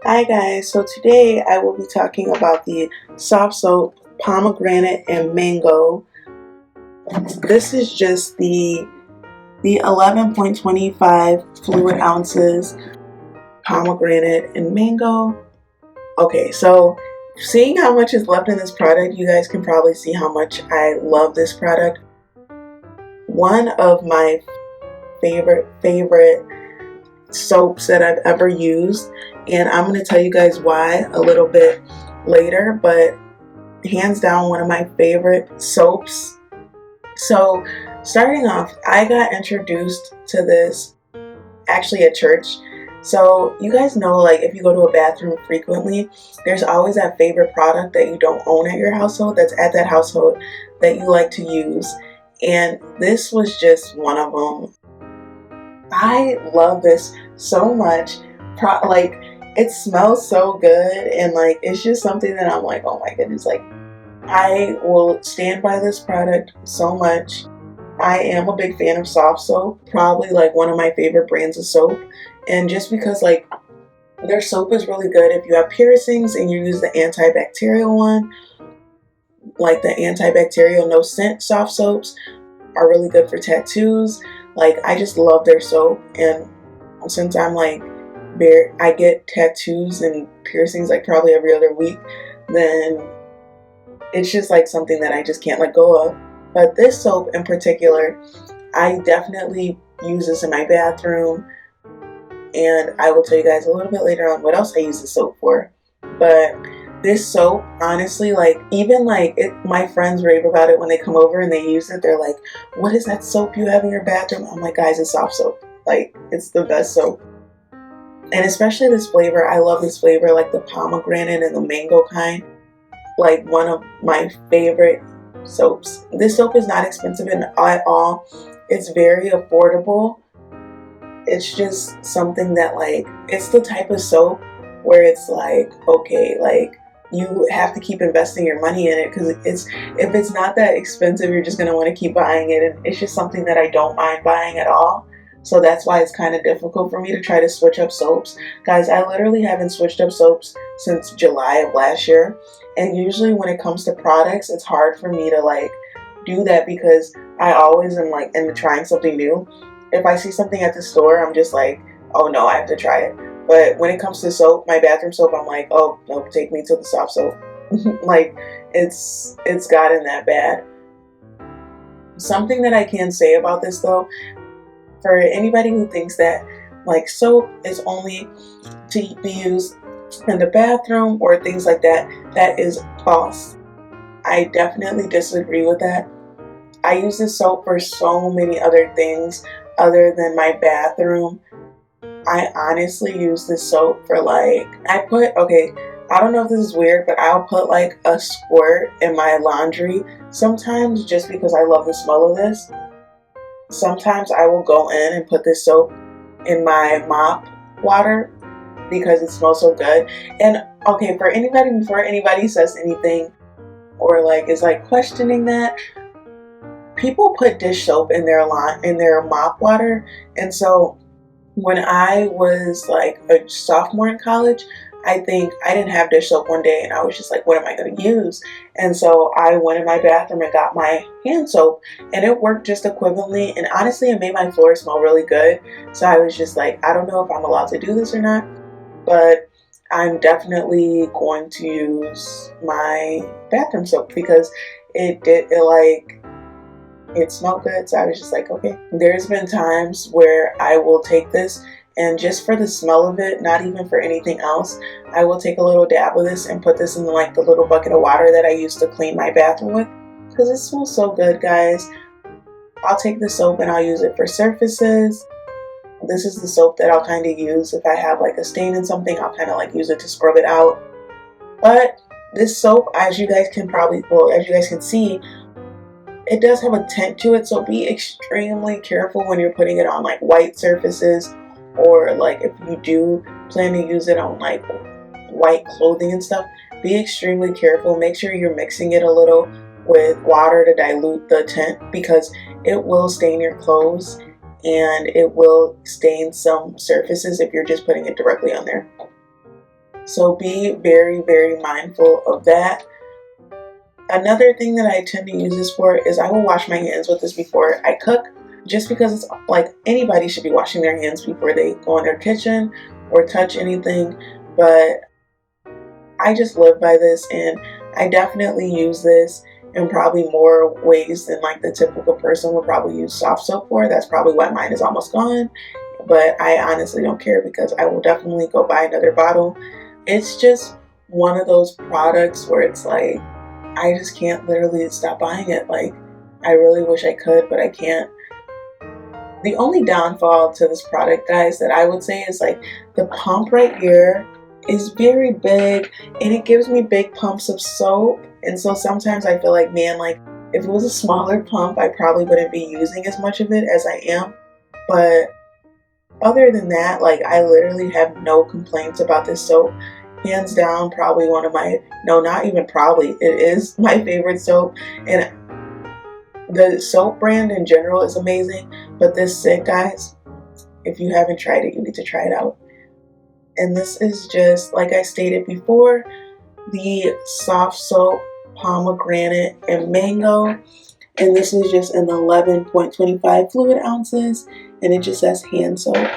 Hi guys, so today I will be talking about the Softsoap Pomegranate and Mango. This is just the 11.25 fluid ounces pomegranate and mango. Okay, so seeing how much is left in this product, you guys can probably see how much I love this product. One of my favorite soaps that I've ever used, and I'm going to tell you guys why a little bit later, but hands down one of my favorite soaps. So starting off, I got introduced to this actually at church. So you guys know, like, if you go to a bathroom frequently, there's always that favorite product that you don't own at your household, that's at that household, that you like to use, and this was just one of them. I love this so much. Like, it smells so good, and like, it's just something that I'm like, oh my goodness, like, I will stand by this product so much. I am a big fan of Softsoap, probably like one of my favorite brands of soap, and just because like their soap is really good if you have piercings and you use the antibacterial one. Like the antibacterial no scent soft soaps are really good for tattoos. Like, I just love their soap, and since I'm like I get tattoos and piercings like probably every other week, then it's just like something that I just can't let go of. But this soap in particular, I definitely use this in my bathroom, and I will tell you guys a little bit later on what else I use the soap for. But this soap, honestly, like, even like my friends rave about it when they come over and they use it. They're like, what is that soap you have in your bathroom? I'm like, guys, it's soft soap. Like, it's the best soap. And especially this flavor, I love this flavor, like the pomegranate and the mango kind. Like, one of my favorite soaps. This soap is not expensive at all. It's very affordable. It's just something that, like, it's the type of soap where it's like, okay, like, you have to keep investing your money in it, because if it's not that expensive, you're just going to want to keep buying it, and it's just something that I don't mind buying at all. So that's why it's kind of difficult for me to try to switch up soaps. Guys, I literally haven't switched up soaps since July of last year, and usually when it comes to products, it's hard for me to like do that because I always am like into trying something new. If I see something at the store, I'm just like, oh no, I have to try it. But when it comes to soap, my bathroom soap, I'm like, oh no, take me to the soft soap. Like, it's gotten that bad. Something that I can say about this though, for anybody who thinks that like soap is only to be used in the bathroom or things like that, that is false. I definitely disagree with that. I use this soap for so many other things other than my bathroom. I honestly use this soap for like, I don't know if this is weird, but I'll put like a squirt in my laundry sometimes just because I love the smell of this. Sometimes I will go in and put this soap in my mop water because it smells so good. And okay, before anybody says anything or like is like questioning that, people put dish soap in their mop water, and so when I was like a sophomore in college, I think I didn't have dish soap one day, and I was just like, what am I going to use? And so I went in my bathroom and got my hand soap, and it worked just equivalently, and honestly it made my floor smell really good. So I was just like, I don't know if I'm allowed to do this or not, but I'm definitely going to use my bathroom soap because it smelled good. So I was just like, okay. There's been times where I will take this, and just for the smell of it, not even for anything else, I will take a little dab of this and put this in like the little bucket of water that I used to clean my bathroom with, because it smells so good, guys. I'll take the soap and I'll use it for surfaces. This is the soap that I'll kind of use if I have like a stain in something. I'll kind of like use it to scrub it out. But this soap, as you guys can see, it does have a tint to it, so be extremely careful when you're putting it on like white surfaces, or like if you do plan to use it on like white clothing and stuff, be extremely careful. Make sure you're mixing it a little with water to dilute the tint, because it will stain your clothes and it will stain some surfaces if you're just putting it directly on there. So be very, very mindful of that. Another thing that I tend to use this for is I will wash my hands with this before I cook, just because it's like anybody should be washing their hands before they go in their kitchen or touch anything. But I just live by this, and I definitely use this in probably more ways than like the typical person would probably use soft soap for. That's probably why mine is almost gone. But I honestly don't care, because I will definitely go buy another bottle. It's just one of those products where it's like, I just can't literally stop buying it. Like, I really wish I could, but I can't. The only downfall to this product, guys, that I would say is like the pump right here is very big, and it gives me big pumps of soap. And so sometimes I feel like, man, like if it was a smaller pump, I probably wouldn't be using as much of it as I am. But other than that, like I literally have no complaints about this soap. Hands down, probably one of my, no, not even probably, it is my favorite soap. And the soap brand in general is amazing, but this scent, guys, if you haven't tried it, you need to try it out. And this is just, like I stated before, the Softsoap Pomegranate and Mango. And this is just an 11.25 fluid ounces, and it just says hand soap.